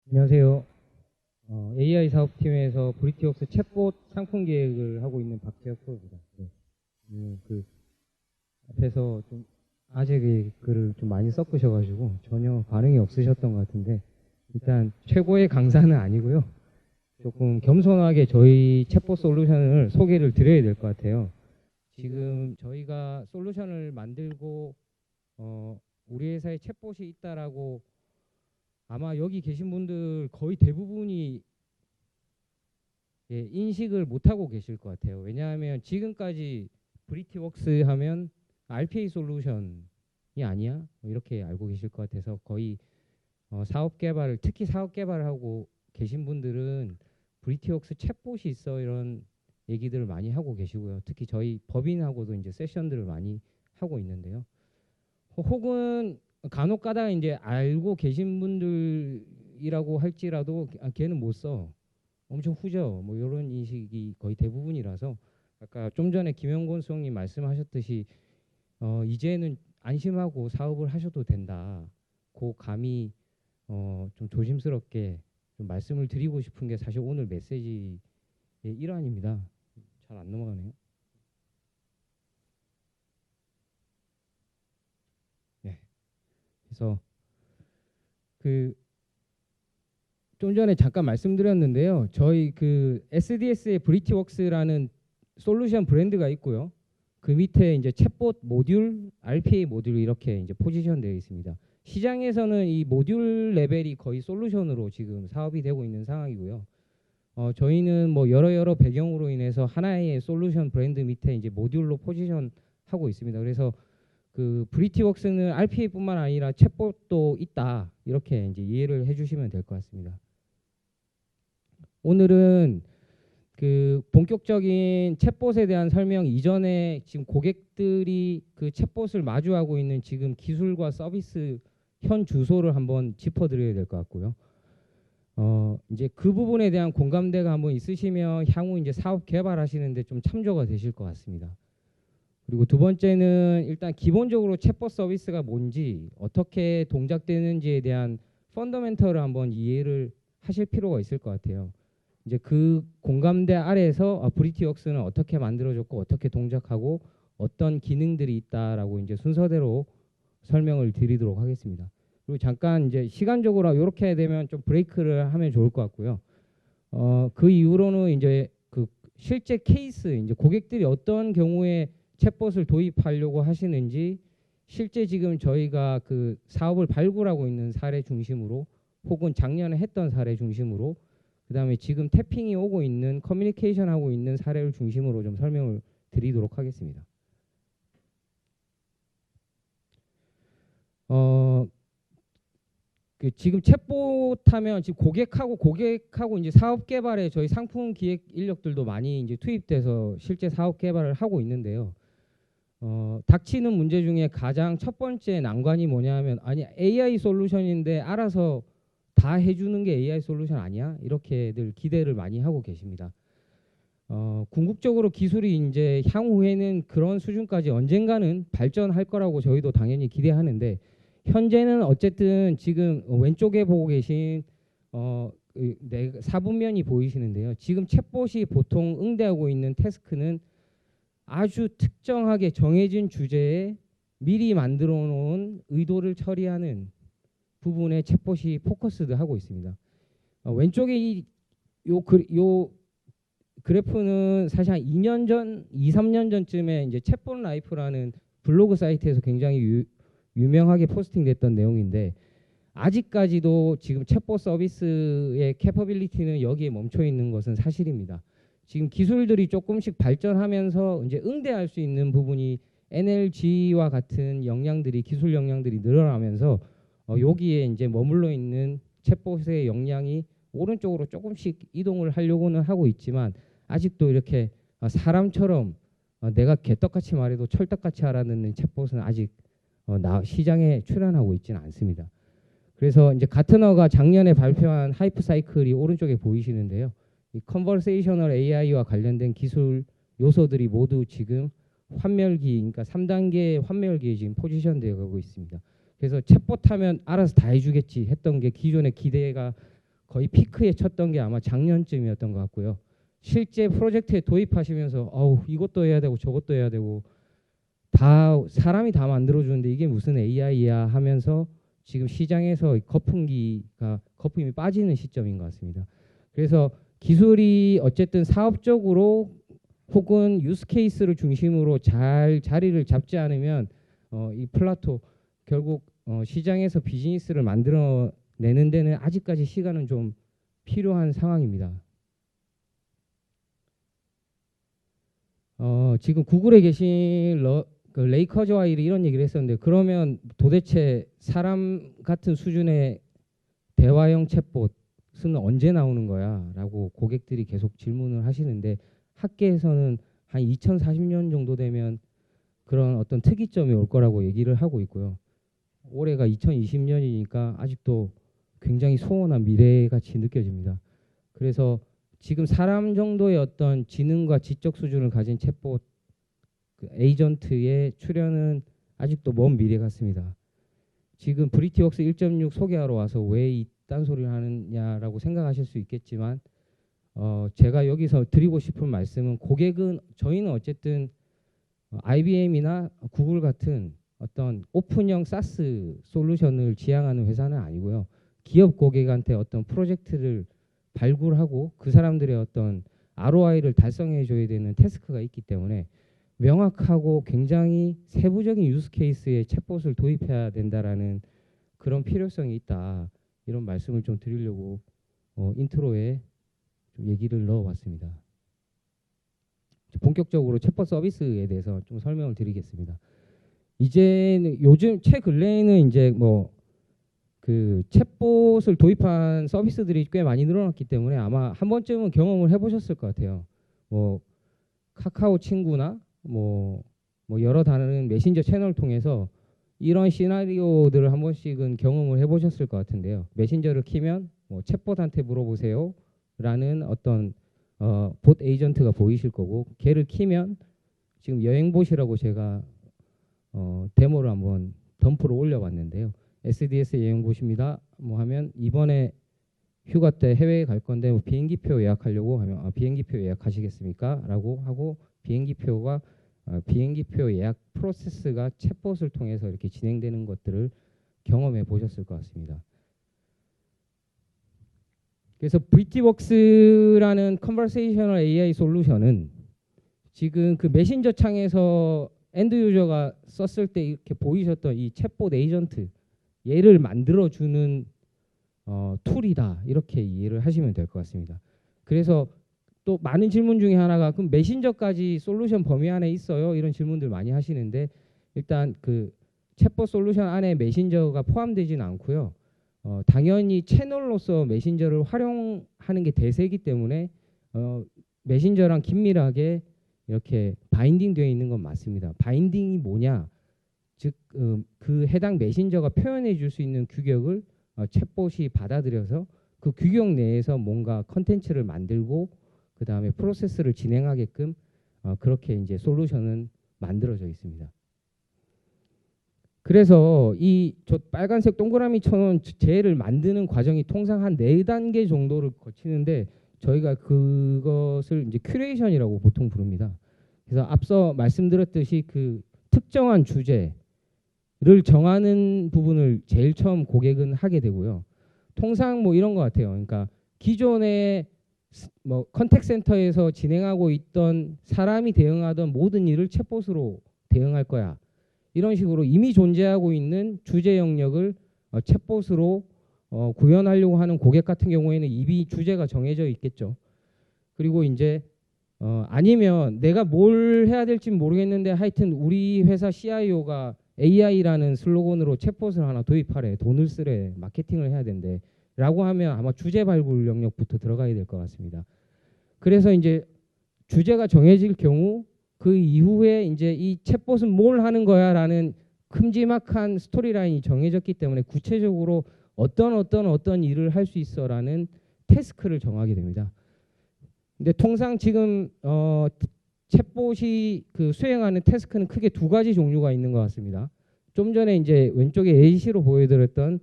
안녕하세요. AI 사업팀에서 브리티웍스 챗봇 상품 기획을 하고 있는 박재혁 프로입니다. 네. 그 앞에서 좀 아재 글을 좀 많이 섞으셔가지고 전혀 반응이 없으셨던 것 같은데, 일단 최고의 강사는 아니고요. 조금 겸손하게 저희 챗봇 솔루션을 소개를 드려야 될 것 같아요. 지금 저희가 솔루션을 만들고 우리 회사에 챗봇이 있다라고 아마 여기 계신 분들 거의 대부분이 인식을 못하고 계실 것 같아요. 왜냐하면 지금까지 브리티웍스 하면 RPA 솔루션이 아니야? 이렇게 알고 계실 것 같아서 거의 사업 개발을, 특히 사업 개발을 하고 계신 분들은 브리티웍스 챗봇이 있어 이런 얘기들을 많이 하고 계시고요. 특히 저희 법인하고도 이제 세션들을 많이 하고 있는데요. 혹은 간혹 가다가 이제 알고 계신 분들이라고 할지라도 걔는 못 써. 엄청 후져. 뭐 이런 인식이 거의 대부분이라서 아까 좀 전에 김영곤 수석님 말씀하셨듯이 이제는 안심하고 사업을 하셔도 된다. 그 감이 좀 조심스럽게 좀 말씀을 드리고 싶은 게 사실 오늘 메시지의 일환입니다. 잘 안 넘어가네요. 네. 그래서 좀 전에 잠깐 말씀드렸는데요. 저희 SDS의 브리티웍스라는 솔루션 브랜드가 있고요. 그 밑에 이제 챗봇 모듈, RPA 모듈 이렇게 이제 포지션 되어 있습니다. 시장에서는 이 모듈 레벨이 거의 솔루션으로 지금 사업이 되고 있는 상황이고요. 저희는 뭐 여러 배경으로 인해서 하나의 솔루션 브랜드 밑에 이제 모듈로 포지션 하고 있습니다. 그래서 브리티웍스는 RPA뿐만 아니라 챗봇도 있다, 이렇게 이제 이해를 해주시면 될 것 같습니다. 오늘은 본격적인 챗봇에 대한 설명 이전에 지금 고객들이 그 챗봇을 마주하고 있는 지금 기술과 서비스 현 주소를 한번 짚어드려야 될 것 같고요. 이제 그 부분에 대한 공감대가 한번 있으시면 향후 이제 사업 개발하시는데 좀 참조가 되실 것 같습니다. 그리고 두 번째는 일단 기본적으로 챗봇 서비스가 뭔지, 어떻게 동작되는지에 대한 펀더멘털을 한번 이해를 하실 필요가 있을 것 같아요. 이제 그 공감대 아래에서 브리티웍스는 어떻게 만들어졌고 어떻게 동작하고 어떤 기능들이 있다라고 이제 순서대로 설명을 드리도록 하겠습니다. 그리고 잠깐 이제 시간적으로 이렇게 되면 좀 브레이크를 하면 좋을 것 같고요. 그 이후로는 이제 실제 케이스, 이제 고객들이 어떤 경우에 챗봇을 도입하려고 하시는지, 실제 지금 저희가 사업을 발굴하고 있는 사례 중심으로, 혹은 작년에 했던 사례 중심으로, 그 다음에 지금 태핑이 오고 있는, 커뮤니케이션 하고 있는 사례를 중심으로 좀 설명을 드리도록 하겠습니다. 지금 챗봇 하면 지금 고객하고 이제 사업 개발에 저희 상품 기획 인력들도 많이 이제 투입돼서 실제 사업 개발을 하고 있는데요. 닥치는 문제 중에 가장 첫 번째 난관이 뭐냐면, 아니 AI 솔루션인데 알아서 다 해주는 게 AI 솔루션 아니야? 이렇게들 기대를 많이 하고 계십니다. 궁극적으로 기술이 이제 향후에는 그런 수준까지 언젠가는 발전할 거라고 저희도 당연히 기대하는데, 현재는 어쨌든 지금 왼쪽에 보고 계신 4분면이 보이시는데요. 지금 챗봇이 보통 응대하고 있는 태스크는 아주 특정하게 정해진 주제에 미리 만들어 놓은 의도를 처리하는 부분에 챗봇이 포커스드 하고 있습니다. 왼쪽에 요 그래프는 사실 한 2년 전, 2, 3년 전쯤에 이제 챗봇 라이프라는 블로그 사이트에서 굉장히 유명하게 포스팅됐던 내용인데, 아직까지도 지금 챗봇 서비스의 캐퍼빌리티는 여기에 멈춰 있는 것은 사실입니다. 지금 기술들이 조금씩 발전하면서 이제 응대할 수 있는 부분이 NLG와 같은 역량들이, 기술 역량들이 늘어나면서 여기에 이제 머물러 있는 챗봇의 역량이 오른쪽으로 조금씩 이동을 하려고는 하고 있지만, 아직도 이렇게 사람처럼 내가 개떡같이 말해도 철떡같이 알아듣는 챗봇은 아직 시장에 출현하고 있지는 않습니다. 그래서 이제 가트너가 작년에 발표한 하이프 사이클이 오른쪽에 보이시는데요. 이 컨버세이셔널 AI와 관련된 기술 요소들이 모두 지금 환멸기, 그러니까 3단계 환멸기에 지금 포지션되어 가고 있습니다. 그래서 챗봇 하면 알아서 다 해주겠지 했던 게 기존의 기대가 거의 피크에 쳤던 게 아마 작년쯤이었던 것 같고요. 실제 프로젝트에 도입하시면서 이것도 해야 되고 저것도 해야 되고 다 사람이 다 만들어주는데 이게 무슨 AI야 하면서 지금 시장에서 거품이 빠지는 시점인 것 같습니다. 그래서 기술이 어쨌든 사업적으로 혹은 유스 케이스를 중심으로 잘 자리를 잡지 않으면 이 플라토 결국 시장에서 비즈니스를 만들어내는 데는 아직까지 시간은 좀 필요한 상황입니다. 지금 구글에 계신 그 레이커즈와 이런 얘기를 했었는데 그러면 도대체 사람 같은 수준의 대화형 챗봇은 언제 나오는 거야? 라고 고객들이 계속 질문을 하시는데 학계에서는 한 2040년 정도 되면 그런 어떤 특이점이 올 거라고 얘기를 하고 있고요. 올해가 2020년이니까 아직도 굉장히 소원한 미래같이 느껴집니다. 그래서 지금 사람 정도의 어떤 지능과 지적 수준을 가진 챗봇 그 에이전트의 출현은 아직도 먼 미래 같습니다. 지금 브리티웍스 1.6 소개하러 와서 왜 이딴 소리를 하느냐라고 생각하실 수 있겠지만 제가 여기서 드리고 싶은 말씀은 저희는 어쨌든 IBM이나 구글 같은 어떤 오픈형 사스 솔루션을 지향하는 회사는 아니고요. 기업 고객한테 어떤 프로젝트를 발굴하고 그 사람들의 어떤 ROI를 달성해 줘야 되는 태스크가 있기 때문에 명확하고 굉장히 세부적인 유스 케이스에 챗봇을 도입해야 된다라는 그런 필요성이 있다. 이런 말씀을 좀 드리려고 인트로에 좀 얘기를 넣어봤습니다. 본격적으로 챗봇 서비스에 대해서 좀 설명을 드리겠습니다. 이제는 요즘 최근래에는 이제 그 챗봇을 도입한 서비스들이 꽤 많이 늘어났기 때문에 아마 한 번쯤은 경험을 해보셨을 것 같아요. 카카오 친구나 여러 다른 메신저 채널을 통해서 이런 시나리오들을 한 번씩은 경험을 해보셨을 것 같은데요. 메신저를 키면 챗봇한테 물어보세요 라는 어떤 봇 에이전트가 보이실 거고 걔를 키면 지금 여행봇이라고 제가 데모를 한번 덤프로 올려봤는데요. SDS 여행봇입니다. 하면 이번에 휴가 때 해외에 갈 건데 비행기표 예약하려고 하면 비행기표 예약하시겠습니까? 라고 하고 비행기표 예약 프로세스가 챗봇을 통해서 이렇게 진행되는 것들을 경험해 보셨을 것 같습니다. 그래서 브리티웍스라는 컨버세이셔널 AI 솔루션은 지금 그 메신저 창에서 엔드 유저가 썼을 때 이렇게 보이셨던 이 챗봇 에이전트 얘를 만들어주는 툴이다 이렇게 이해를 하시면 될 것 같습니다. 그래서 또 많은 질문 중에 하나가 그럼 메신저까지 솔루션 범위 안에 있어요? 이런 질문들 많이 하시는데 일단 그 챗봇 솔루션 안에 메신저가 포함되지는 않고요. 당연히 채널로서 메신저를 활용하는 게 대세이기 때문에 메신저랑 긴밀하게 이렇게 바인딩 되어 있는 건 맞습니다. 바인딩이 뭐냐? 즉 그 해당 메신저가 표현해 줄 수 있는 규격을 챗봇이 받아들여서 그 규격 내에서 뭔가 컨텐츠를 만들고 그 다음에 프로세스를 진행하게끔 그렇게 이제 솔루션은 만들어져 있습니다. 그래서 저 빨간색 동그라미 쳐놓은 젤을 만드는 과정이 통상 한 4단계 정도를 거치는데 저희가 그것을 이제 큐레이션이라고 보통 부릅니다. 그래서 앞서 말씀드렸듯이 그 특정한 주제를 정하는 부분을 제일 처음 고객은 하게 되고요. 통상 이런 것 같아요. 그러니까 기존에 컨택 센터에서 진행하고 있던 사람이 대응하던 모든 일을 챗봇으로 대응할 거야. 이런 식으로 이미 존재하고 있는 주제 영역을 챗봇으로 구현하려고 하는 고객 같은 경우에는 이미 주제가 정해져 있겠죠. 그리고 이제 아니면 내가 뭘 해야 될지 모르겠는데 하여튼 우리 회사 CIO가 AI라는 슬로건으로 챗봇을 하나 도입하래, 돈을 쓰래, 마케팅을 해야 된대 라고 하면 아마 주제 발굴 영역부터 들어가야 될 것 같습니다. 그래서 이제 주제가 정해질 경우 그 이후에 이제 이 챗봇은 뭘 하는 거야 라는 큼지막한 스토리라인이 정해졌기 때문에 구체적으로 어떤 일을 할 수 있어 라는 태스크를 정하게 됩니다. 근데 통상 지금 챗봇이 그 수행하는 태스크는 크게 2가지 종류가 있는 것 같습니다. 좀 전에 이제 왼쪽에 AC로 보여드렸던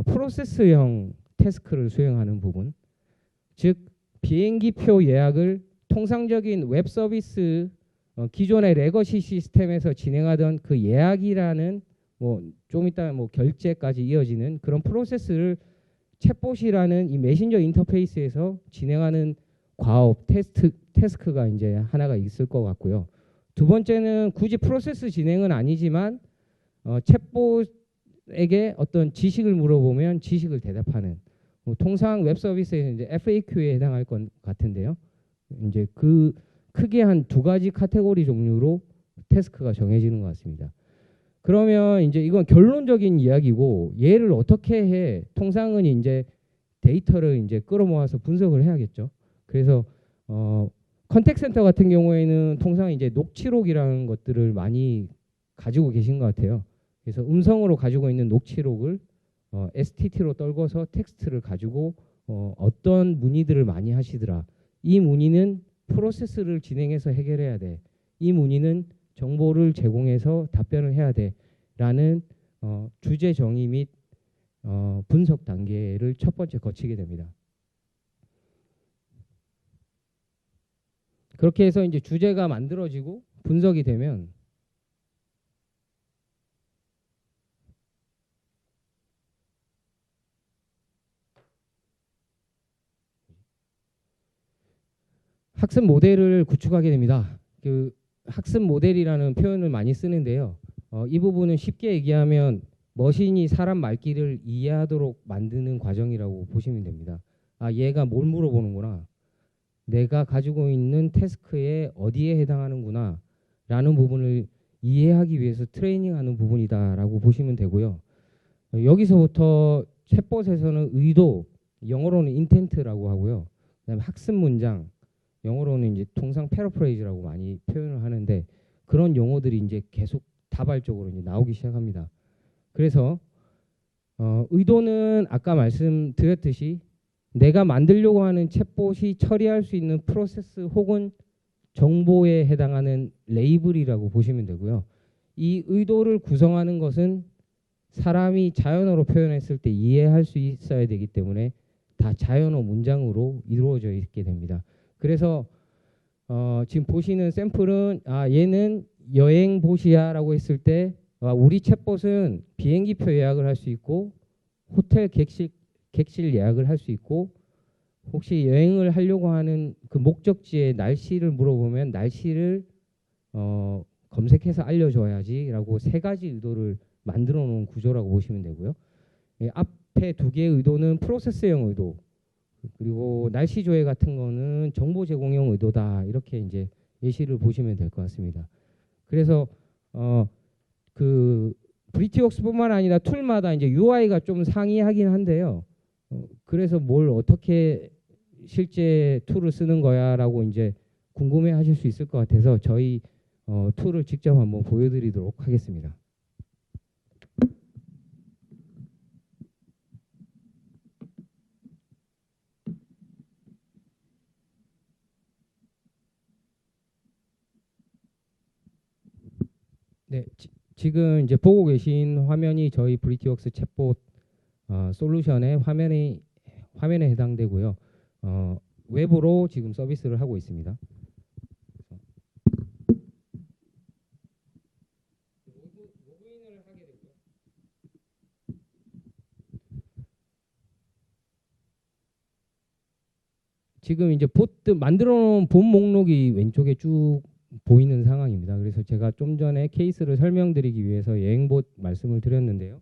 프로세스형 태스크를 수행하는 부분, 즉 비행기표 예약을 통상적인 웹 서비스 기존의 레거시 시스템에서 진행하던 그 예약이라는 뭐 좀 이따 뭐 결제까지 이어지는 그런 프로세스를 챗봇이라는 이 메신저 인터페이스에서 진행하는 과업 태스크가 이제 하나가 있을 것 같고요. 두 번째는 굳이 프로세스 진행은 아니지만 챗봇에게 어떤 지식을 물어보면 지식을 대답하는 통상 웹 서비스에는 이제 FAQ에 해당할 것 같은데요. 이제 그 크게 한 두 가지 카테고리 종류로 태스크가 정해지는 것 같습니다. 그러면 이제 이건 결론적인 이야기고 얘를 어떻게 해? 통상은 이제 데이터를 이제 끌어모아서 분석을 해야겠죠. 그래서 컨택 센터 같은 경우에는 통상 이제 녹취록이라는 것들을 많이 가지고 계신 것 같아요. 그래서 음성으로 가지고 있는 녹취록을 STT로 떨궈서 텍스트를 가지고 어떤 문의들을 많이 하시더라. 이 문의는 프로세스를 진행해서 해결해야 돼. 이 문의는 정보를 제공해서 답변을 해야 돼. 라는 주제 정의 및 분석 단계를 첫 번째 거치게 됩니다. 그렇게 해서 이제 주제가 만들어지고 분석이 되면 학습 모델을 구축하게 됩니다. 그 학습 모델이라는 표현을 많이 쓰는데요. 이 부분은 쉽게 얘기하면 머신이 사람 말귀를 이해하도록 만드는 과정이라고 보시면 됩니다. 아, 얘가 뭘 물어보는구나. 내가 가지고 있는 태스크에 어디에 해당하는구나 라는 부분을 이해하기 위해서 트레이닝하는 부분이다라고 보시면 되고요. 여기서부터 챗봇에서는 의도, 영어로는 인텐트라고 하고요. 그다음에 학습 문장, 영어로는 이제 통상 패러프레이즈라고 많이 표현을 하는데 그런 용어들이 이제 계속 다발적으로 이제 나오기 시작합니다. 그래서 의도는 아까 말씀드렸듯이 내가 만들려고 하는 챗봇이 처리할 수 있는 프로세스 혹은 정보에 해당하는 레이블이라고 보시면 되고요. 이 의도를 구성하는 것은 사람이 자연어로 표현했을 때 이해할 수 있어야 되기 때문에 다 자연어 문장으로 이루어져 있게 됩니다. 그래서 지금 보시는 샘플은 얘는 여행봇이야 라고 했을 때 우리 챗봇은 비행기표 예약을 할 수 있고 호텔 객실 예약을 할 수 있고 혹시 여행을 하려고 하는 그 목적지의 날씨를 물어보면 날씨를 검색해서 알려줘야지 라고 세 가지 의도를 만들어 놓은 구조라고 보시면 되고요. 앞에 두 개의 의도는 프로세스형 의도 그리고 날씨 조회 같은 거는 정보 제공형 의도다 이렇게 이제 예시를 보시면 될 것 같습니다. 그래서 그 브리티웍스뿐만 아니라 툴마다 이제 UI가 좀 상이하긴 한데요. 그래서 뭘 어떻게 실제 툴을 쓰는 거야라고 이제 궁금해하실 수 있을 것 같아서 저희 툴을 직접 한번 보여드리도록 하겠습니다. 네, 지금 이제 보고 계신 화면이 저희 브리티웍스 챗봇 솔루션의 화면에 해당되고요. 웹으로 지금 서비스를 하고 있습니다. 로그인을 하게 되죠. 지금 이제 만들어 놓은 본 목록이 왼쪽에 쭉 보이는 상황입니다. 그래서 제가 좀 전에 케이스를 설명드리기 위해서 여행봇 말씀을 드렸는데요.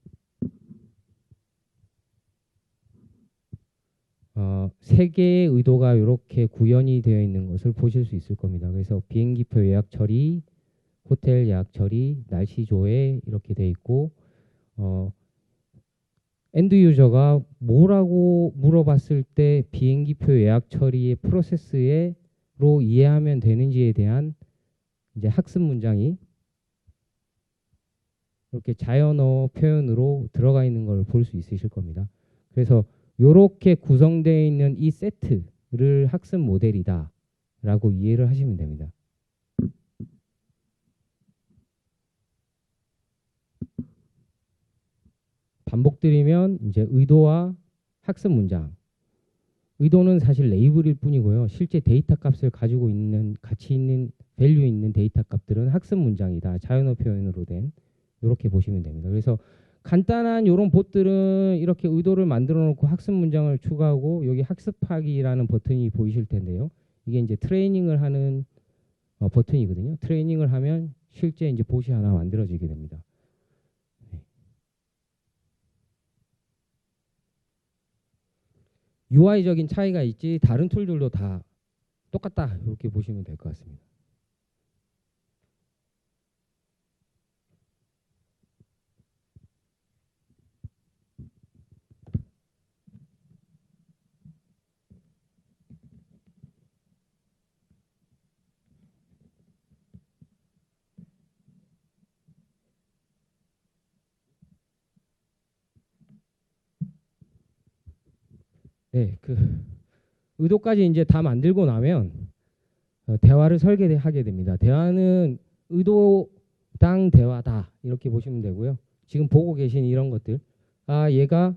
세 개의 의도가 이렇게 구현이 되어 있는 것을 보실 수 있을 겁니다. 그래서 비행기표 예약 처리, 호텔 예약 처리, 날씨 조회 이렇게 되어 있고 엔드 유저가 뭐라고 물어봤을 때 비행기표 예약 처리의 프로세스로 이해하면 되는지에 대한 이제 학습 문장이 이렇게 자연어 표현으로 들어가 있는 걸 볼 수 있으실 겁니다. 그래서 이렇게 구성되어 있는 이 세트를 학습 모델이다 라고 이해를 하시면 됩니다. 반복드리면 이제 의도와 학습 문장. 의도는 사실 레이블일 뿐이고요. 실제 데이터 값을 가지고 있는 가치 있는 밸류 있는 데이터 값들은 학습 문장이다. 자연어 표현으로 된 이렇게 보시면 됩니다. 그래서 간단한 이런 봇들은 이렇게 의도를 만들어 놓고 학습 문장을 추가하고 여기 학습하기라는 버튼이 보이실 텐데요. 이게 이제 트레이닝을 하는 버튼이거든요. 트레이닝을 하면 실제 이제 봇이 하나 만들어지게 됩니다. UI적인 차이가 있지 다른 툴들도 다 똑같다 이렇게 보시면 될 것 같습니다. 네, 그 의도까지 이제 다 만들고 나면 대화를 설계하게 됩니다. 대화는 의도당 대화다 이렇게 보시면 되고요. 지금 보고 계신 이런 것들, 아 얘가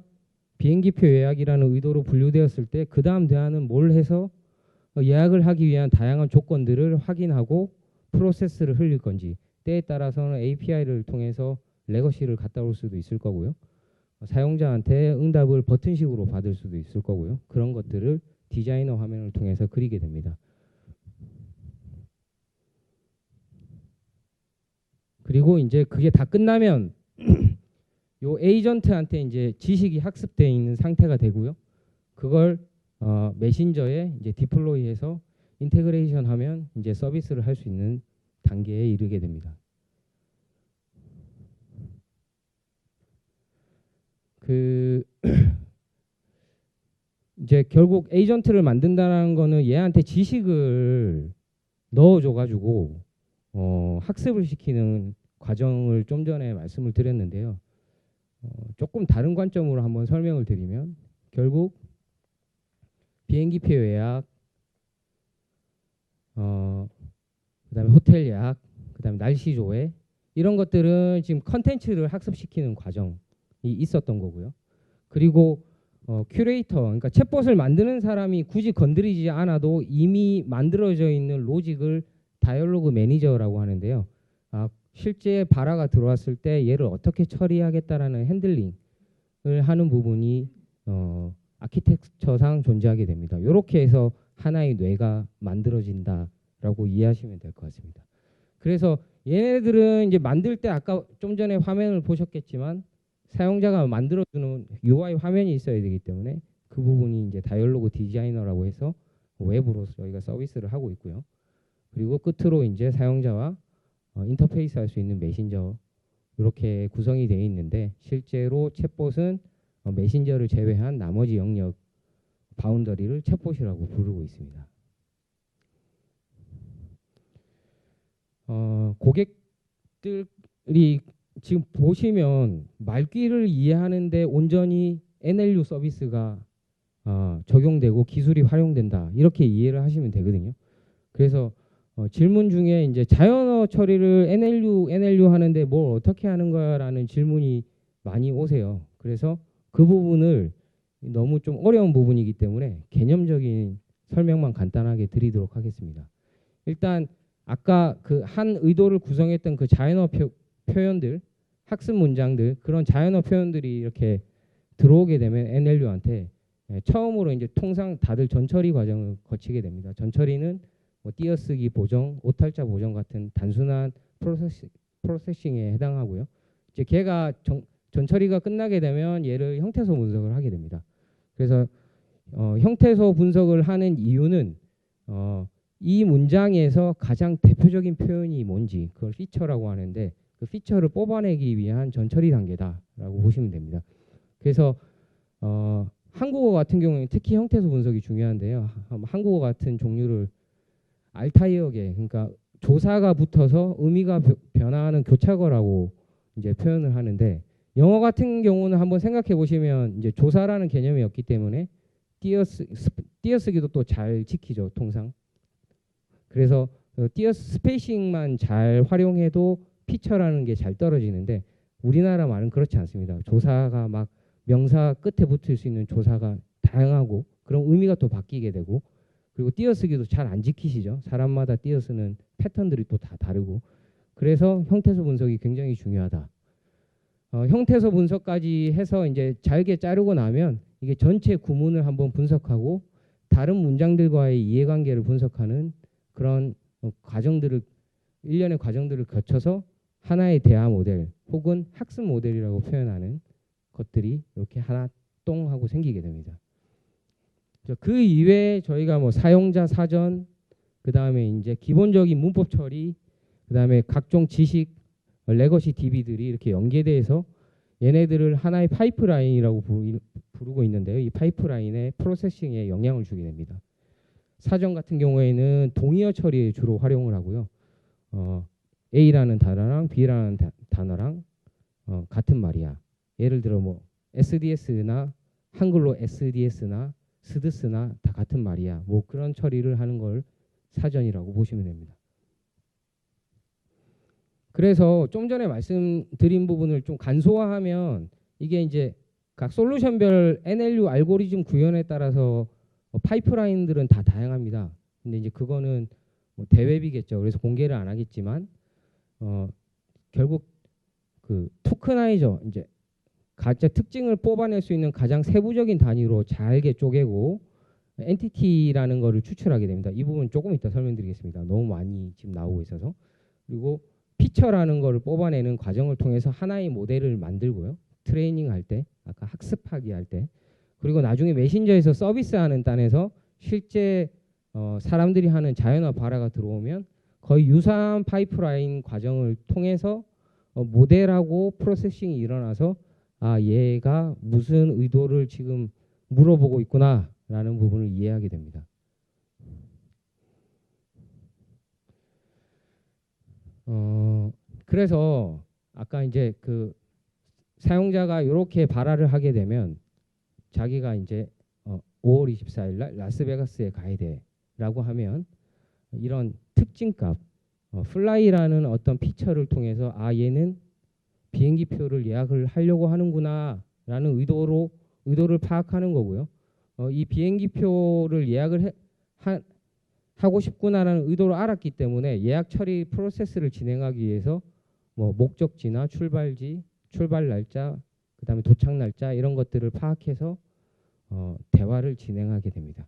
비행기표 예약이라는 의도로 분류되었을 때 그 다음 대화는 뭘 해서 예약을 하기 위한 다양한 조건들을 확인하고 프로세스를 흘릴 건지, 때에 따라서는 API를 통해서 레거시를 갖다 올 수도 있을 거고요. 사용자한테 응답을 버튼식으로 받을 수도 있을 거고요. 그런 것들을 디자이너 화면을 통해서 그리게 됩니다. 그리고 이제 그게 다 끝나면 요 에이전트한테 이제 지식이 학습되어 있는 상태가 되고요. 그걸 메신저에 이제 디플로이해서 인테그레이션 하면 이제 서비스를 할 수 있는 단계에 이르게 됩니다. 이제 결국 에이전트를 만든다는 거는 얘한테 지식을 넣어줘가지고 학습을 시키는 과정을 좀 전에 말씀을 드렸는데요. 조금 다른 관점으로 한번 설명을 드리면 결국 비행기표 예약, 그다음에 호텔 예약, 그다음에 날씨 조회 이런 것들은 지금 컨텐츠를 학습시키는 과정이 있었던 거고요. 그리고 큐레이터, 그러니까 챗봇을 만드는 사람이 굳이 건드리지 않아도 이미 만들어져 있는 로직을 다이얼로그 매니저라고 하는데요. 실제 발화가 들어왔을 때 얘를 어떻게 처리하겠다라는 핸들링을 하는 부분이 아키텍처상 존재하게 됩니다. 이렇게 해서 하나의 뇌가 만들어진다라고 이해하시면 될 것 같습니다. 그래서 얘네들은 이제 만들 때 아까 좀 전에 화면을 보셨겠지만 사용자가 만들어주는 UI 화면이 있어야 되기 때문에 그 부분이 이제 다이얼로그 디자이너라고 해서 외부로 저희가 서비스를 하고 있고요. 그리고 끝으로 이제 사용자와 인터페이스 할 수 있는 메신저 이렇게 구성이 되어 있는데 실제로 챗봇은 메신저를 제외한 나머지 영역 바운더리를 챗봇이라고 부르고 있습니다. 고객들이 지금 보시면 말귀를 이해하는데 온전히 NLU 서비스가 적용되고 기술이 활용된다 이렇게 이해를 하시면 되거든요. 그래서 질문 중에 이제 자연어 처리를 NLU 하는데 뭘 어떻게 하는 거야라는 질문이 많이 오세요. 그래서 그 부분을 너무 좀 어려운 부분이기 때문에 개념적인 설명만 간단하게 드리도록 하겠습니다. 일단 아까 그 한 의도를 구성했던 그 자연어 표현들, 학습 문장들, 그런 자연어 표현들이 이렇게 들어오게 되면 NLU한테 처음으로 이제 통상 다들 전처리 과정을 거치게 됩니다. 전처리는 뭐 띄어쓰기 보정, 오탈자 보정 같은 단순한 프로세싱에 해당하고요. 이제 걔가 전처리가 끝나게 되면 얘를 형태소 분석을 하게 됩니다. 그래서 형태소 분석을 하는 이유는 이 문장에서 가장 대표적인 표현이 뭔지 그걸 피처라고 하는데 그 피처를 뽑아내기 위한 전처리 단계다라고 보시면 됩니다. 그래서 한국어 같은 경우에 특히 형태소 분석이 중요한데요. 한국어 같은 종류를 알타이어계, 그러니까 조사가 붙어서 의미가 변화하는 교차어라고 이제 표현을 하는데 영어 같은 경우는 한번 생각해 보시면 이제 조사라는 개념이 없기 때문에 띄어쓰기도 또 잘 지키죠, 통상. 그래서 스페이싱만 잘 활용해도 피처라는 게 잘 떨어지는데 우리나라 말은 그렇지 않습니다. 조사가 막 명사 끝에 붙을 수 있는 조사가 다양하고 그런 의미가 또 바뀌게 되고 그리고 띄어쓰기도 잘 안 지키시죠. 사람마다 띄어쓰는 패턴들이 또 다 다르고 그래서 형태소 분석이 굉장히 중요하다. 형태소 분석까지 해서 이제 잘게 자르고 나면 이게 전체 구문을 한번 분석하고 다른 문장들과의 이해관계를 분석하는 그런 과정들을 일련의 과정들을 거쳐서 하나의 대화 모델 혹은 학습 모델이라고 표현하는 것들이 이렇게 하나 똥 하고 생기게 됩니다. 그 이외에 저희가 뭐 사용자 사전, 그 다음에 이제 기본적인 문법 처리, 그 다음에 각종 지식, 레거시 DB들이 이렇게 연계돼서 얘네들을 하나의 파이프라인이라고 부르고 있는데요. 이 파이프라인의 프로세싱에 영향을 주게 됩니다. 사전 같은 경우에는 동의어 처리에 주로 활용을 하고요. A라는 단어랑 B라는 단어랑 같은 말이야. 예를 들어 뭐 SDS나 한글로 SDS나 스드스나 다 같은 말이야. 뭐 그런 처리를 하는 걸 사전이라고 보시면 됩니다. 그래서 좀 전에 말씀드린 부분을 좀 간소화하면 이게 이제 각 솔루션별 NLU 알고리즘 구현에 따라서 파이프라인들은 다 다양합니다. 근데 이제 그거는 뭐 대웹이겠죠. 그래서 공개를 안 하겠지만 결국 그 토크나이저 이제 가짜 특징을 뽑아낼 수 있는 가장 세부적인 단위로 잘게 쪼개고 엔티티라는 거를 추출하게 됩니다. 이 부분 조금 이따 설명드리겠습니다. 너무 많이 지금 나오고 있어서. 그리고 피처라는 거를 뽑아내는 과정을 통해서 하나의 모델을 만들고요. 트레이닝 할 때, 아까 학습하기 할 때, 그리고 나중에 메신저에서 서비스하는 단에서 실제 사람들이 하는 자연어 발화가 들어오면 거의 유사한 파이프라인 과정을 통해서 모델하고 프로세싱이 일어나서 아 얘가 무슨 의도를 지금 물어보고 있구나라는 부분을 이해하게 됩니다. 그래서 아까 이제 그 사용자가 이렇게 발화를 하게 되면 자기가 이제 5월 24일 날 라스베가스에 가야 돼라고 하면 이런 특징값 플라이라는 어떤 피처를 통해서 아 얘는 비행기표를 예약을 하려고 하는구나라는 의도를 파악하는 거고요. 이 비행기표를 예약을 하고 싶구나라는 의도를 알았기 때문에 예약 처리 프로세스를 진행하기 위해서 뭐 목적지나 출발지, 출발 날짜, 그다음에 도착 날짜 이런 것들을 파악해서 대화를 진행하게 됩니다.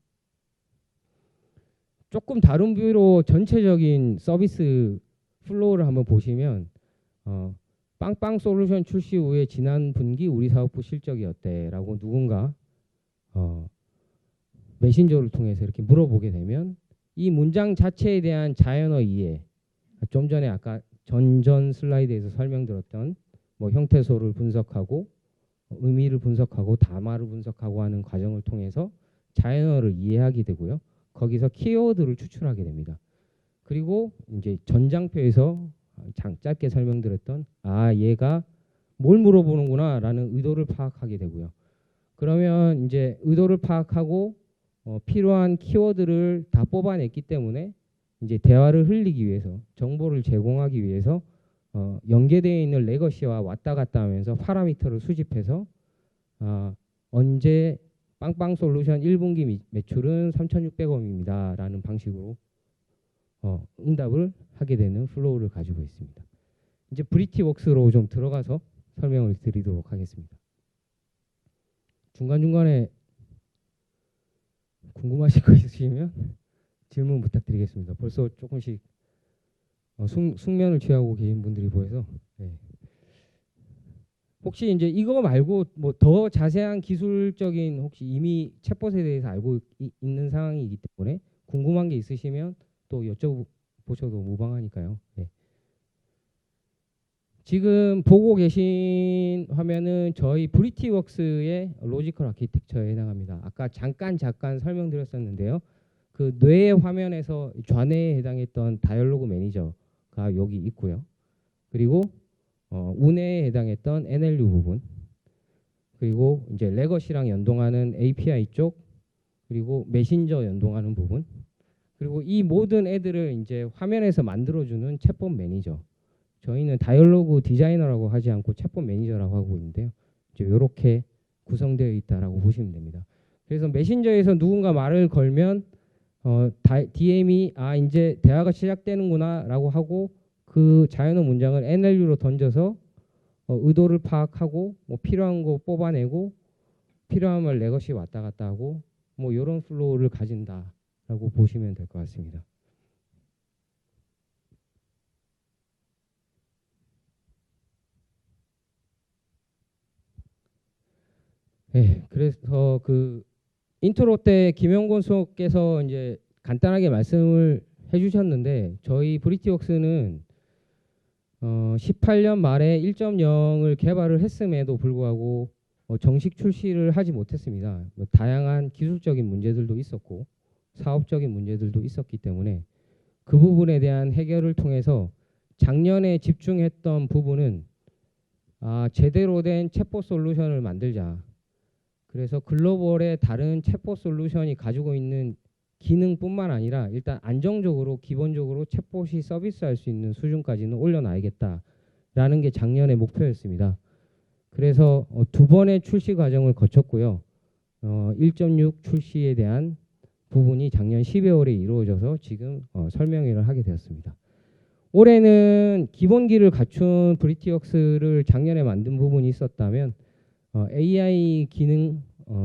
조금 다른 뷰로 전체적인 서비스 플로우를 한번 보시면 빵빵 솔루션 출시 후에 지난 분기 우리 사업부 실적이 어때라고 누군가 메신저를 통해서 이렇게 물어보게 되면 이 문장 자체에 대한 자연어 이해, 좀 전에 아까 전전 슬라이드에서 설명드렸던 뭐 형태소를 분석하고 의미를 분석하고 담화를 분석하고 하는 과정을 통해서 자연어를 이해하게 되고요. 거기서 키워드를 추출하게 됩니다. 그리고 이제 전장표에서 짧게 설명드렸던 아 얘가 뭘 물어보는구나 라는 의도를 파악하게 되고요. 그러면 이제 의도를 파악하고 필요한 키워드를 다 뽑아냈기 때문에 이제 대화를 흘리기 위해서 정보를 제공하기 위해서 연계되어 있는 레거시와 왔다 갔다 하면서 파라미터를 수집해서 언제 빵빵 솔루션 1분기 매출은 3,600원입니다 라는 방식으로 응답을 하게 되는 플로우를 가지고 있습니다. 이제 브리티웍스로 좀 들어가서 설명을 드리도록 하겠습니다. 중간중간에 궁금하실 거 있으시면 질문 부탁드리겠습니다. 벌써 조금씩 숙면을 취하고 계신 분들이 보여서 네. 혹시 이제 이거 말고 뭐 더 자세한 기술적인 혹시 이미 챗봇에 대해서 알고 있는 상황이기 때문에 궁금한 게 있으시면 또 여쭤보셔도 무방하니까요. 네. 지금 보고 계신 화면은 저희 브리티웍스의 로지컬 아키텍처에 해당합니다. 아까 잠깐 설명드렸었는데요. 그 뇌의 화면에서 좌뇌에 해당했던 다이얼로그 매니저가 여기 있고요. 그리고 우뇌에 해당했던 NLU 부분, 그리고 이제 레거시랑 연동하는 API 쪽, 그리고 메신저 연동하는 부분, 그리고 이 모든 애들을 이제 화면에서 만들어주는 챗봇 매니저. 저희는 다이얼로그 디자이너라고 하지 않고 챗봇 매니저라고 하고 있는데요. 이제 이렇게 구성되어 있다라고 보시면 됩니다. 그래서 메신저에서 누군가 말을 걸면 DM이 이제 대화가 시작되는구나라고 하고 그 자연어 문장을 NLU로 던져서 의도를 파악하고 뭐 필요한 거 뽑아내고 필요하면 레거시 왔다 갔다 하고 뭐 이런 플로우를 가진다라고 보시면 될 것 같습니다. 네, 그래서 그 인트로 때 김영곤 수석께서 이제 간단하게 말씀을 해주셨는데 저희 브리티웍스는 18년 말에 1.0을 개발을 했음에도 불구하고 정식 출시를 하지 못했습니다. 뭐 다양한 기술적인 문제들도 있었고 사업적인 문제들도 있었기 때문에 그 부분에 대한 해결을 통해서 작년에 집중했던 부분은 제대로 된 챗봇 솔루션을 만들자. 그래서 글로벌의 다른 챗봇 솔루션이 가지고 있는 기능뿐만 아니라 일단 안정적으로 기본적으로 챗봇이 서비스할 수 있는 수준까지는 올려놔야겠다라는 게 작년의 목표였습니다. 그래서 2번의 출시 과정을 거쳤고요. 1.6 출시에 대한 부분이 작년 12월에 이루어져서 지금 설명회를 하게 되었습니다. 올해는 기본기를 갖춘 브리티웍스를 작년에 만든 부분이 있었다면 AI 기능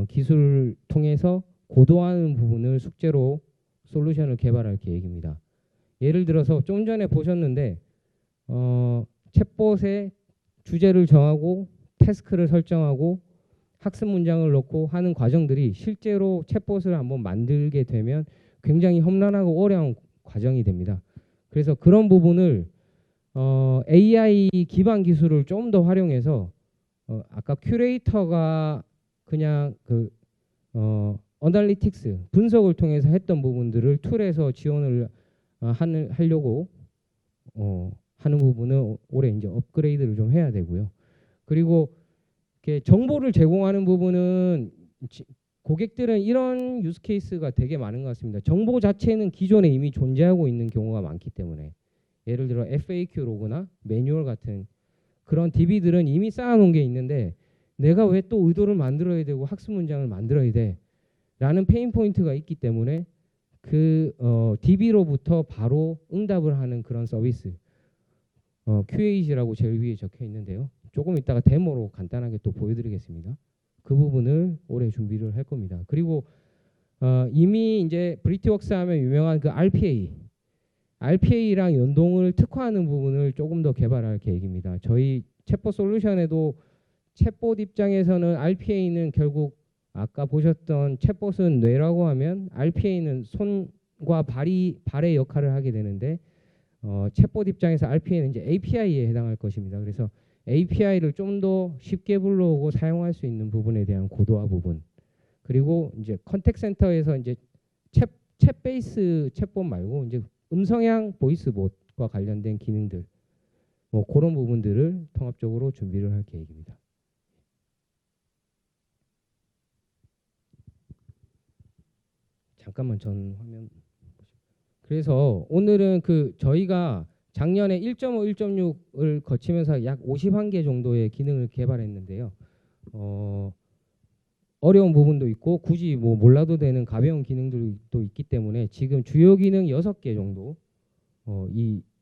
기술을 통해서 고도화하는 부분을 숙제로 솔루션을 개발할 계획입니다. 예를 들어서 좀 전에 보셨는데 챗봇의 주제를 정하고 태스크를 설정하고 학습 문장을 넣고 하는 과정들이 실제로 챗봇을 한번 만들게 되면 굉장히 험난하고 어려운 과정이 됩니다. 그래서 그런 부분을 AI 기반 기술을 좀 더 활용해서 아까 큐레이터가 그냥 그 어널리틱스 분석을 통해서 했던 부분들을 툴에서 지원을 하려고 하는 부분은 올해 이제 업그레이드를 좀 해야 되고요. 그리고 이렇게 정보를 제공하는 부분은 고객들은 이런 유스 케이스가 되게 많은 것 같습니다. 정보 자체는 기존에 이미 존재하고 있는 경우가 많기 때문에 예를 들어 FAQ 로그나 매뉴얼 같은 그런 DB들은 이미 쌓아놓은 게 있는데 내가 왜 또 의도를 만들어야 되고 학습 문장을 만들어야 돼 라는 페인 포인트가 있기 때문에 그 DB로부터 바로 응답을 하는 그런 서비스 QAG라고 제일 위에 적혀 있는데요. 조금 이따가 데모로 간단하게 또 보여드리겠습니다. 그 부분을 올해 준비를 할 겁니다. 그리고 이미 이제 브리티웍스 하면 유명한 그 RPA랑 연동을 특화하는 부분을 조금 더 개발할 계획입니다. 저희 챗봇 솔루션에도 챗봇 입장에서는 RPA는 결국 아까 보셨던 챗봇은 뇌라고 하면 RPA는 손과 발의 역할을 하게 되는데 챗봇 입장에서 RPA는 이제 API에 해당할 것입니다. 그래서 API를 좀 더 쉽게 불러오고 사용할 수 있는 부분에 대한 고도화 부분 그리고 이제 컨택 센터에서 이제 챗 베이스 챗봇 말고 이제 음성향 보이스 봇과 관련된 기능들 뭐 그런 부분들을 통합적으로 준비를 할 계획입니다. 잠깐만 전 화면. 그래서 오늘은 그 저희가 작년에 1.5, 1.6을 거치면서 약 51개 정도의 기능을 개발했는데요. 어려운 부분도 있고 굳이 뭐 몰라도 되는 가벼운 기능들도 있기 때문에 지금 주요 기능 6개 정도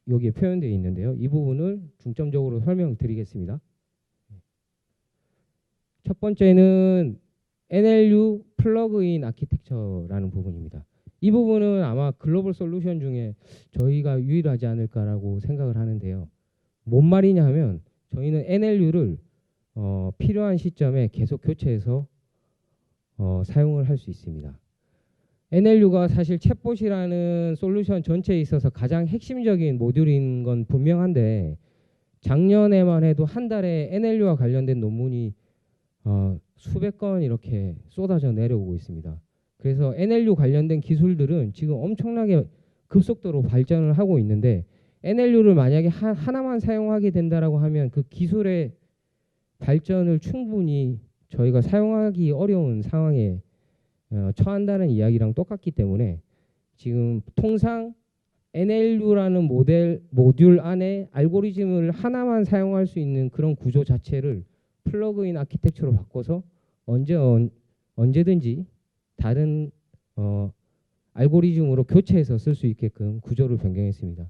여기에 표현되어 있는데요. 이 부분을 중점적으로 설명드리겠습니다. 첫 번째는 NLU 플러그인 아키텍처라는 부분입니다. 이 부분은 아마 글로벌 솔루션 중에 저희가 유일하지 않을까라고 생각을 하는데요. 뭔 말이냐 하면 저희는 NLU를 필요한 시점에 계속 교체해서 사용을 할 수 있습니다. NLU가 사실 챗봇이라는 솔루션 전체에 있어서 가장 핵심적인 모듈인 건 분명한데 작년에만 해도 한 달에 NLU와 관련된 논문이 수백 건 이렇게 쏟아져 내려오고 있습니다. 그래서 NLU 관련된 기술들은 지금 엄청나게 급속도로 발전을 하고 있는데 NLU를 만약에 하나만 사용하게 된다라고 하면 그 기술의 발전을 충분히 저희가 사용하기 어려운 상황에 처한다는 이야기랑 똑같기 때문에 지금 통상 NLU라는 모듈 안에 알고리즘을 하나만 사용할 수 있는 그런 구조 자체를 플러그인 아키텍처로 바꿔서 언제든지 다른 알고리즘으로 교체해서 쓸 수 있게끔 구조를 변경했습니다.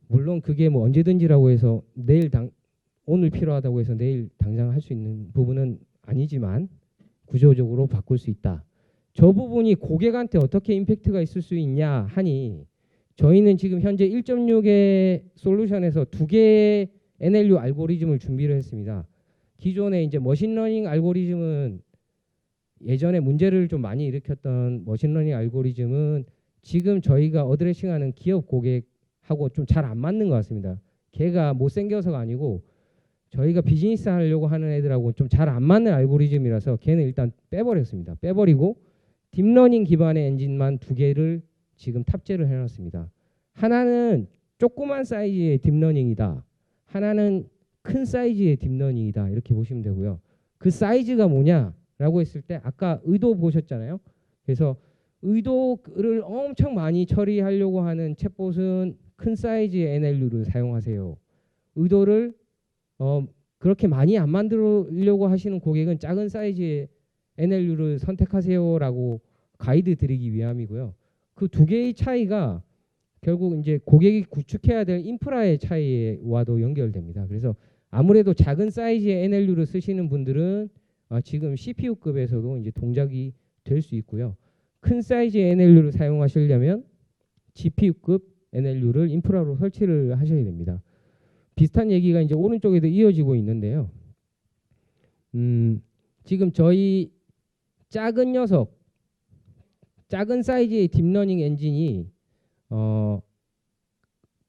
물론 그게 뭐 언제든지라고 해서 오늘 필요하다고 해서 내일 당장 할 수 있는 부분은 아니지만 구조적으로 바꿀 수 있다. 저 부분이 고객한테 어떻게 임팩트가 있을 수 있냐 하니 저희는 지금 현재 1.6의 솔루션에서 2개의 NLU 알고리즘을 준비를 했습니다. 기존에 이제 머신러닝 알고리즘은 예전에 문제를 좀 많이 일으켰던 머신러닝 알고리즘은 지금 저희가 어드레싱하는 기업 고객하고 좀 잘 안 맞는 것 같습니다. 걔가 못생겨서가 아니고 저희가 비즈니스 하려고 하는 애들하고 좀 잘 안 맞는 알고리즘이라서 걔는 일단 빼버렸습니다. 빼버리고 딥러닝 기반의 엔진만 2개를 지금 탑재를 해놨습니다. 하나는 조그만 사이즈의 딥러닝이다. 하나는 큰 사이즈의 딥러닝이다. 이렇게 보시면 되고요. 그 사이즈가 뭐냐라고 했을 때 아까 의도 보셨잖아요. 그래서 의도를 엄청 많이 처리하려고 하는 챗봇은 큰 사이즈의 NLU를 사용하세요. 의도를 그렇게 많이 안 만들려고 하시는 고객은 작은 사이즈의 NLU를 선택하세요라고 가이드 드리기 위함이고요. 그 2개의 차이가 결국 이제 고객이 구축해야 될 인프라의 차이와도 연결됩니다. 그래서 아무래도 작은 사이즈의 NLU를 쓰시는 분들은 지금 CPU급에서도 이제 동작이 될 수 있고요. 큰 사이즈의 NLU를 사용하시려면 GPU급 NLU를 인프라로 설치를 하셔야 됩니다. 비슷한 얘기가 이제 오른쪽에도 이어지고 있는데요. 지금 저희 작은 사이즈의 딥러닝 엔진이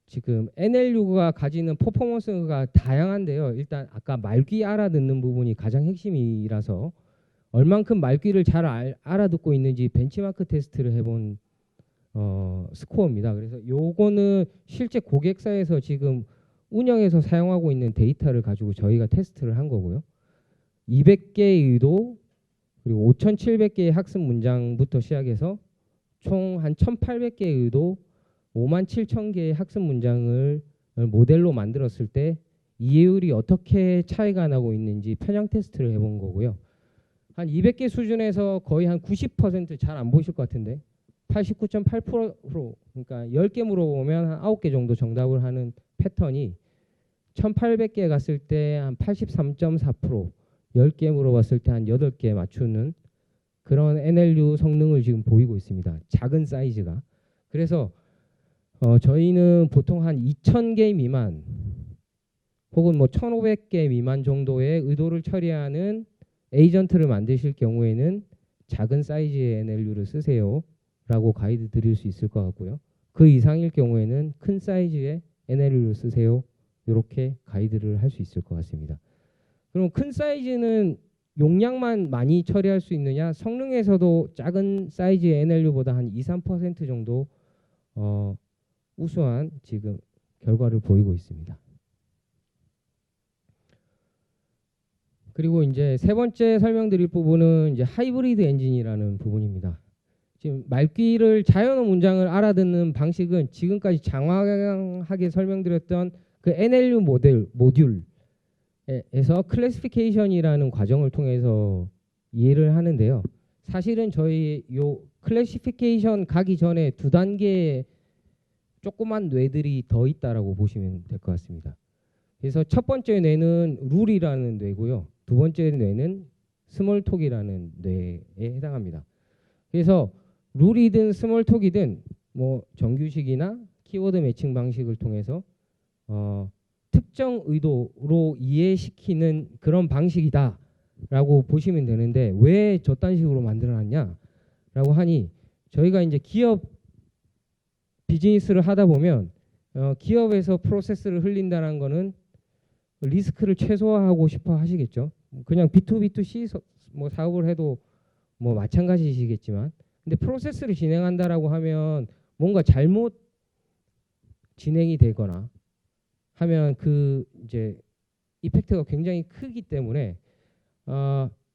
지금 NLU가 가지는 퍼포먼스가 다양한데요. 일단 아까 말귀 알아듣는 부분이 가장 핵심이라서 얼만큼 말귀를 잘 알아듣고 있는지 벤치마크 테스트를 해본 스코어입니다. 그래서 요거는 실제 고객사에서 지금 운영해서 사용하고 있는 데이터를 가지고 저희가 테스트를 한 거고요. 200개의 의도 그리고 5,700개의 학습 문장부터 시작해서 총 한 1,800개의 의도 57,000개의 학습 문장을 모델로 만들었을 때 이해율이 어떻게 차이가 나고 있는지 편향 테스트를 해본 거고요. 한 200개 수준에서 거의 한 90% 잘 안 보이실 것 같은데 89.8% 그러니까 10개 물어보면 한 9개 정도 정답을 하는 패턴이 1800개 갔을 때 한 83.4% 10개 물어봤을 때 한 8개 맞추는 그런 NLU 성능을 지금 보이고 있습니다. 작은 사이즈가. 그래서 저희는 보통 한 2000개 미만 혹은 뭐 1500개 미만 정도의 의도를 처리하는 에이전트를 만드실 경우에는 작은 사이즈의 NLU를 쓰세요 라고 가이드 드릴 수 있을 것 같고요. 그 이상일 경우에는 큰 사이즈의 NLU를 쓰세요 이렇게 가이드를 할 수 있을 것 같습니다. 그럼 큰 사이즈는 용량만 많이 처리할 수 있느냐? 성능에서도 작은 사이즈의 NLU보다 한 2~3% 정도 우수한 지금 결과를 보이고 있습니다. 그리고 이제 세 번째 설명드릴 부분은 이제 하이브리드 엔진이라는 부분입니다. 지금 말귀를 자연어 문장을 알아듣는 방식은 지금까지 장황하게 설명드렸던 그 NLU 모듈에서 클래시피케이션이라는 과정을 통해서 이해를 하는데요. 사실은 저희 요 클래시피케이션 가기 전에 2단계의 조그만 뇌들이 더 있다라고 보시면 될 것 같습니다. 그래서 첫 번째 뇌는 룰이라는 뇌고요. 두 번째 뇌는 스몰톡이라는 뇌에 해당합니다. 그래서 룰이든 스몰톡이든 뭐 정규식이나 키워드 매칭 방식을 통해서 특정 의도로 이해시키는 그런 방식이다라고 보시면 되는데 왜 저딴 식으로 만들어놨냐라고 하니 저희가 이제 기업 비즈니스를 하다 보면 기업에서 프로세스를 흘린다는 거는 리스크를 최소화하고 싶어 하시겠죠. 그냥 B2B2C 뭐 사업을 해도 뭐 마찬가지시겠지만 근데 프로세스를 진행한다라고 하면 뭔가 잘못 진행이 되거나 하면 그 이제 이펙트가 굉장히 크기 때문에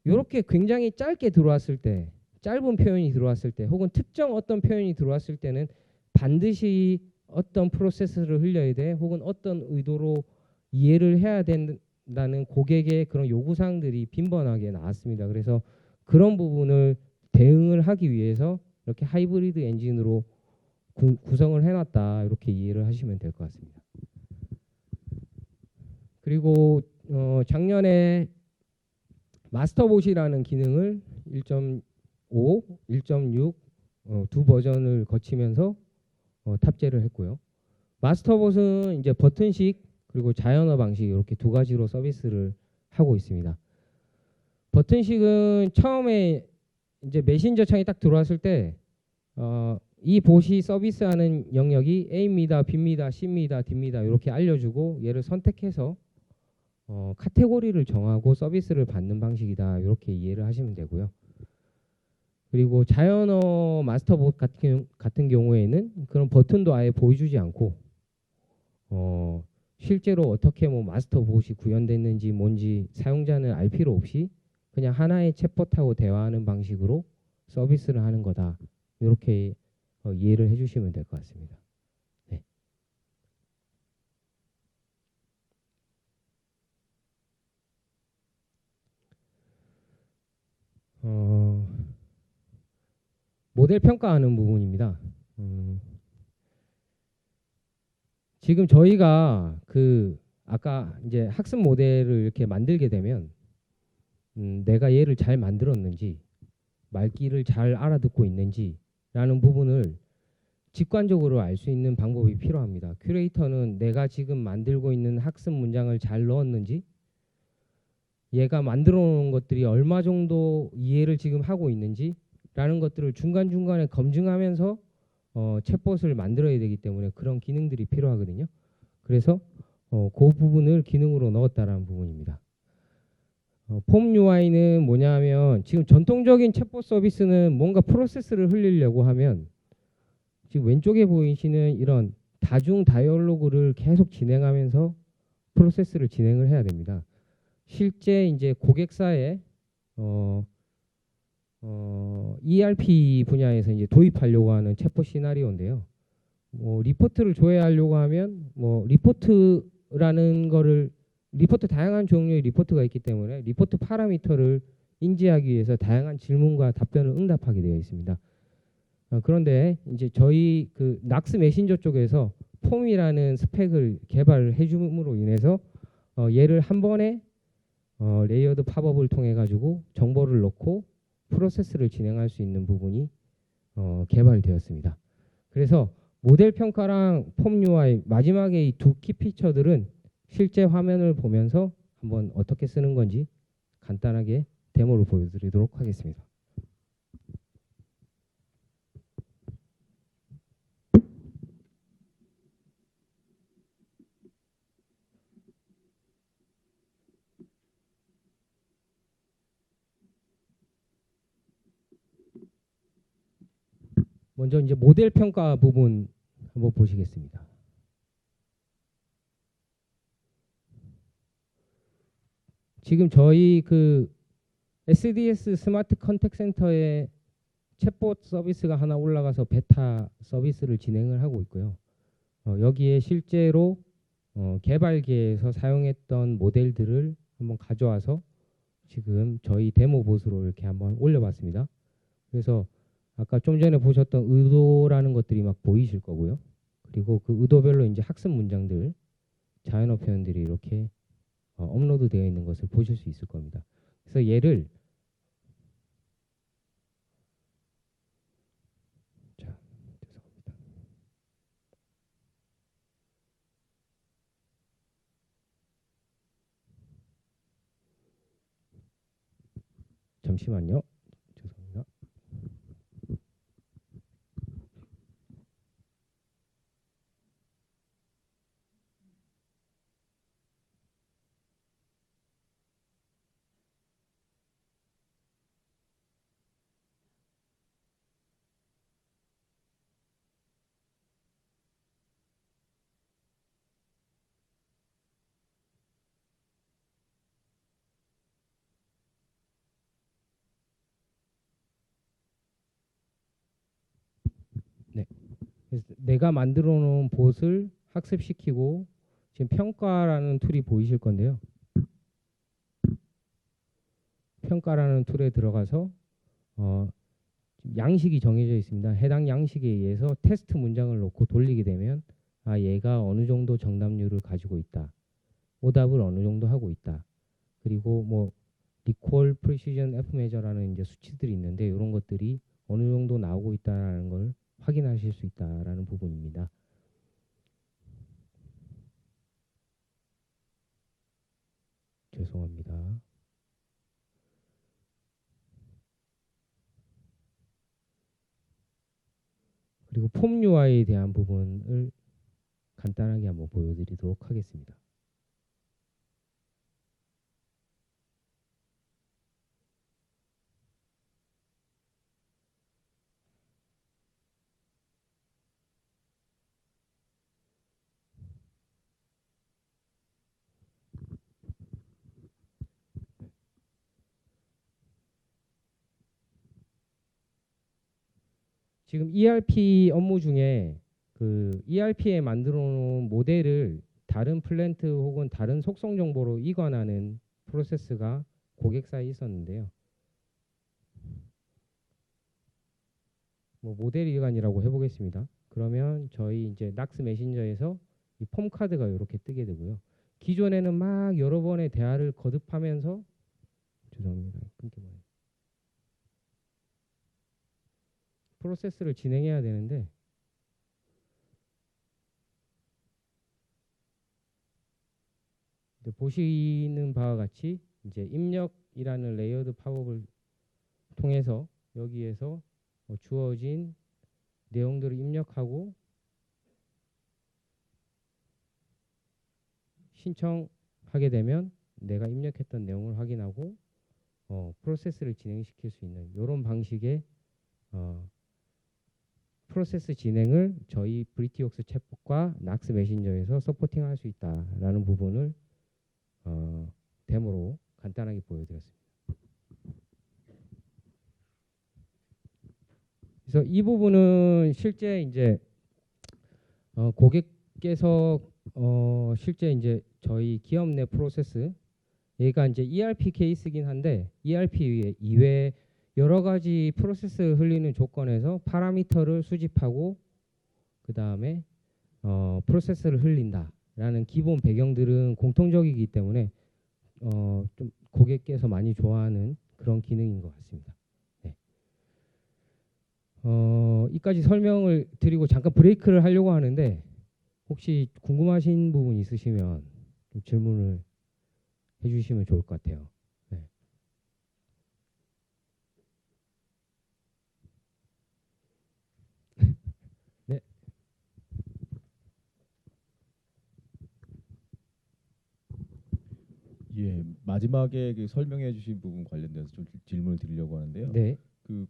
이렇게 굉장히 짧게 들어왔을 때 짧은 표현이 들어왔을 때 혹은 특정 어떤 표현이 들어왔을 때는 반드시 어떤 프로세스를 흘려야 돼 혹은 어떤 의도로 이해를 해야 되는 나는 고객의 그런 요구사항들이 빈번하게 나왔습니다. 그래서 그런 부분을 대응을 하기 위해서 이렇게 하이브리드 엔진으로 구성을 해놨다, 이렇게 이해를 하시면 될 것 같습니다. 그리고 작년에 마스터봇이라는 기능을 1.5, 1.6 두 버전을 거치면서 탑재를 했고요. 마스터봇은 이제 버튼식 그리고 자연어 방식 이렇게 두 가지로 서비스를 하고 있습니다. 버튼식은 처음에 이제 메신저 창이 딱 들어왔을 때 이 봇이 서비스하는 영역이 A입니다, B입니다, C입니다, D입니다 이렇게 알려주고 얘를 선택해서 카테고리를 정하고 서비스를 받는 방식이다, 이렇게 이해를 하시면 되고요. 그리고 자연어 마스터봇 같은 경우에는 그런 버튼도 아예 보여주지 않고 실제로 어떻게 뭐 마스터봇이 구현됐는지 뭔지 사용자는 알 필요 없이 그냥 하나의 챗봇하고 대화하는 방식으로 서비스를 하는 거다, 이렇게 이해를 해주시면 될 것 같습니다. 네. 모델 평가하는 부분입니다. 지금 저희가 아까 이제 학습 모델을 이렇게 만들게 되면 내가 얘를 잘 만들었는지 말귀를 잘 알아듣고 있는지라는 부분을 직관적으로 알 수 있는 방법이 필요합니다. 큐레이터는 내가 지금 만들고 있는 학습 문장을 잘 넣었는지, 얘가 만들어 놓은 것들이 얼마 정도 이해를 지금 하고 있는지 라는 것들을 중간중간에 검증하면서 챗봇을 만들어야 되기 때문에 그런 기능들이 필요하거든요. 그래서 그 부분을 기능으로 넣었다라는 부분입니다. 폼 UI는 뭐냐면 지금 전통적인 챗봇 서비스는 뭔가 프로세스를 흘리려고 하면 지금 왼쪽에 보이시는 이런 다중 다이얼로그를 계속 진행하면서 프로세스를 진행을 해야 됩니다. 실제 이제 고객사에 ERP 분야에서 이제 도입하려고 하는 챗봇 시나리오인데요. 리포트를 조회하려고 하면 리포트라는 거를 다양한 종류의 리포트가 있기 때문에 리포트 파라미터를 인지하기 위해서 다양한 질문과 답변을 응답하게 되어 있습니다. 그런데 이제 저희 낙스 메신저 쪽에서 폼이라는 스펙을 개발을 해줌으로 인해서 얘를 한 번에 레이어드 팝업을 통해 가지고 정보를 넣고 프로세스를 진행할 수 있는 부분이 개발되었습니다. 그래서 모델 평가랑 폼 UI 마지막에 이 두 키 피처들은 실제 화면을 보면서 한번 어떻게 쓰는 건지 간단하게 데모를 보여드리도록 하겠습니다. 먼저 이제 모델 평가 부분 한번 보시겠습니다. 지금 저희 SDS 스마트 컨택 센터에 챗봇 서비스가 하나 올라가서 베타 서비스를 진행을 하고 있고요. 여기에 실제로 개발계에서 사용했던 모델들을 한번 가져와서 지금 저희 데모 봇으로 이렇게 한번 올려봤습니다. 그래서 아까 좀 전에 보셨던 의도라는 것들이 막 보이실 거고요. 그리고 그 의도별로 이제 학습 문장들, 자연어 표현들이 이렇게 업로드 되어 있는 것을 보실 수 있을 겁니다. 그래서 얘를 죄송합니다. 잠시만요. 죄송합니다. 네. 그래서 내가 만들어 놓은 봇을 학습시키고 지금 평가라는 툴이 보이실 건데요. 평가라는 툴에 들어가서 양식이 정해져 있습니다. 해당 양식에 의해서 테스트 문장을 놓고 돌리게 되면 얘가 어느 정도 정답률을 가지고 있다. 오답을 어느 정도 하고 있다. 그리고 뭐 리콜 프리시전 F 메저라는 이제 수치들이 있는데 이런 것들이 어느 정도 나오고 있다라는 걸 확인하실 수 있다라는 부분입니다. 죄송합니다. 그리고 폼 UI에 대한 부분을 간단하게 한번 보여드리도록 하겠습니다. 지금 ERP 업무 중에 그 ERP에 만들어 놓은 모델을 다른 플랜트 혹은 다른 속성 정보로 이관하는 프로세스가 고객사에 있었는데요. 뭐 모델 이관이라고 해보겠습니다. 그러면 저희 이제 낙스 메신저에서 이 폼 카드가 이렇게 뜨게 되고요. 기존에는 막 여러 번의 대화를 거듭하면서 죄송합니다. 끊겨버려요. 프로세스를 진행해야 되는데 보시는 바와 같이 이제 입력이라는 레이어드 팝업을 통해서 여기에서 주어진 내용들을 입력하고 신청하게 되면 내가 입력했던 내용을 확인하고 프로세스를 진행시킬 수 있는 이런 방식의 프로세스 진행을 저희 브리티웍스 챗봇과 낙스 메신저에서 서포팅할 수 있다라는 부분을 데모로 간단하게 보여드렸습니다. 그래서 이 부분은 실제 이제 고객께서 실제 이제 저희 기업 내 프로세스 얘가 이제 ERP 케이스긴 한데 ERP 이외에 여러 가지 프로세스 흘리는 조건에서 파라미터를 수집하고 그 다음에 프로세스를 흘린다라는 기본 배경들은 공통적이기 때문에 좀 고객께서 많이 좋아하는 그런 기능인 것 같습니다. 네. 이까지 설명을 드리고 잠깐 브레이크를 하려고 하는데 혹시 궁금하신 부분 있으시면 좀 질문을 해주시면 좋을 것 같아요. 네. 네. 예, 마지막에 그 설명해 주신 부분 관련돼서 좀 질문을 드리려고 하는데요. 네. 그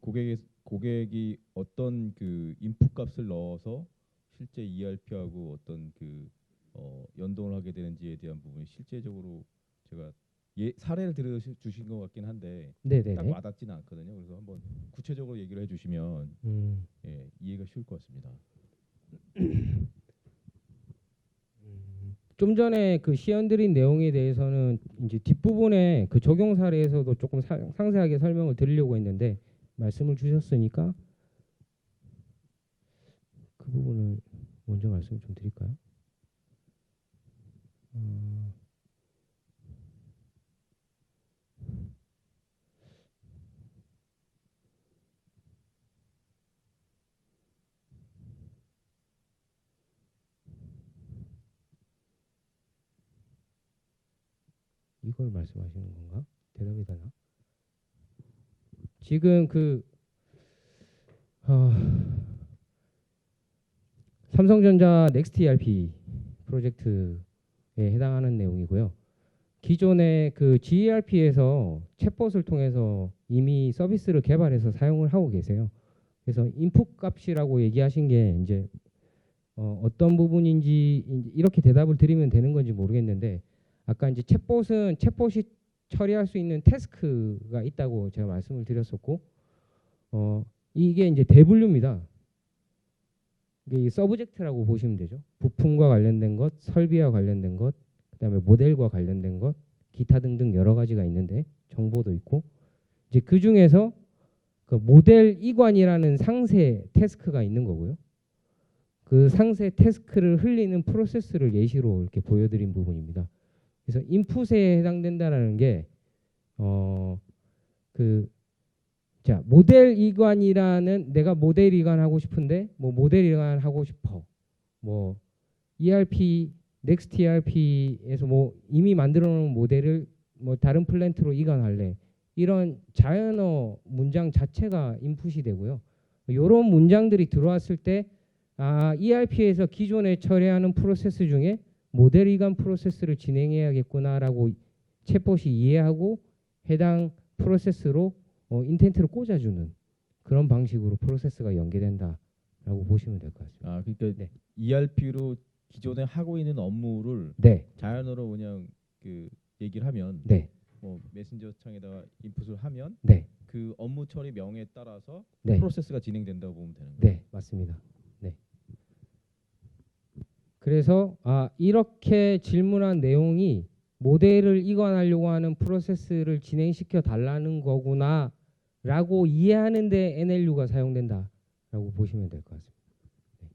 고객이 어떤 그 인풋 값을 넣어서 실제 ERP하고 어떤 그 연동을 하게 되는지에 대한 부분 실제적으로 제가 사례를 들어주신 것 같긴 한데 네네네. 딱 와닿지는 않거든요. 그래서 한번 구체적으로 얘기를 해주시면 예, 이해가 쉬울 것 같습니다. 좀 전에 그 시연드린 내용에 대해서는 이제 뒷부분에 그 적용 사례에서도 조금 상세하게 설명을 드리려고 했는데 말씀을 주셨으니까 그 부분을 먼저 말씀을 좀 드릴까요? 이걸 말씀하시는 건가? 대답이 되나? 지금 그 삼성전자 넥스트 ERP 프로젝트에 해당하는 내용이고요. 기존의 그 GERP에서 챗봇을 통해서 이미 서비스를 개발해서 사용을 하고 계세요. 그래서 인풋 값이라고 얘기하신 게 이제 어떤 부분인지 이렇게 대답을 드리면 되는 건지 모르겠는데 아까 이제 챗봇이 처리할 수 있는 태스크가 있다고 제가 말씀을 드렸었고 이게 이제 대분류입니다. 이게 서브젝트라고 보시면 되죠. 부품과 관련된 것, 설비와 관련된 것, 그다음에 모델과 관련된 것, 기타 등등 여러 가지가 있는데 정보도 있고 이제 그 중에서 그 모델 이관이라는 상세 태스크가 있는 거고요. 그 상세 태스크를 흘리는 프로세스를 예시로 이렇게 보여드린 부분입니다. 그래서 인풋에 해당된다라는 게 자, 모델 이관이라는 내가 모델 이관 하고 싶은데 뭐 모델 이관 하고 싶어. 뭐 ERP 넥스트 ERP에서 뭐 이미 만들어 놓은 모델을 뭐 다른 플랜트로 이관할래. 이런 자연어 문장 자체가 인풋이 되고요. 이런 문장들이 들어왔을 때 ERP에서 기존에 처리하는 프로세스 중에 모델 이관 프로세스를 진행해야겠구나라고 챗봇이 이해하고 해당 프로세스로 인텐트를 꽂아주는 그런 방식으로 프로세스가 연계된다라고 보시면 될 것 같습니다. 그러니까 네. ERP로 기존에 하고 있는 업무를 네, 자연어로 그냥 그 얘기를 하면 네, 뭐 메신저 창에다가 인풋을 하면 네, 그 업무 처리 명에 따라서 네, 프로세스가 진행된다고 보면 되는 거예요. 네, 맞습니다. 네. 그래서 이렇게 질문한 내용이 모델을 이관하려고 하는 프로세스를 진행시켜 달라는 거구나라고 이해하는데 NLU가 사용된다라고 보시면 될 것 같습니다. 네.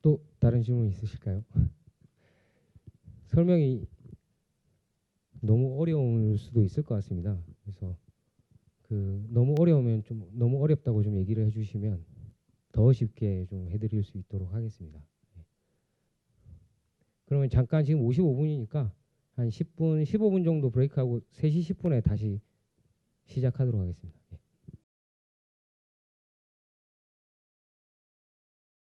또 다른 질문 있으실까요? 설명이 너무 어려울 수도 있을 것 같습니다. 그래서 너무 어려우면 좀 너무 어렵다고 좀 얘기를 해주시면 더 쉽게 좀 해드릴 수 있도록 하겠습니다. 그러면 잠깐 지금 55분이니까 한 10분, 15분 정도 브레이크하고 3시 10분에 다시 시작하도록 하겠습니다.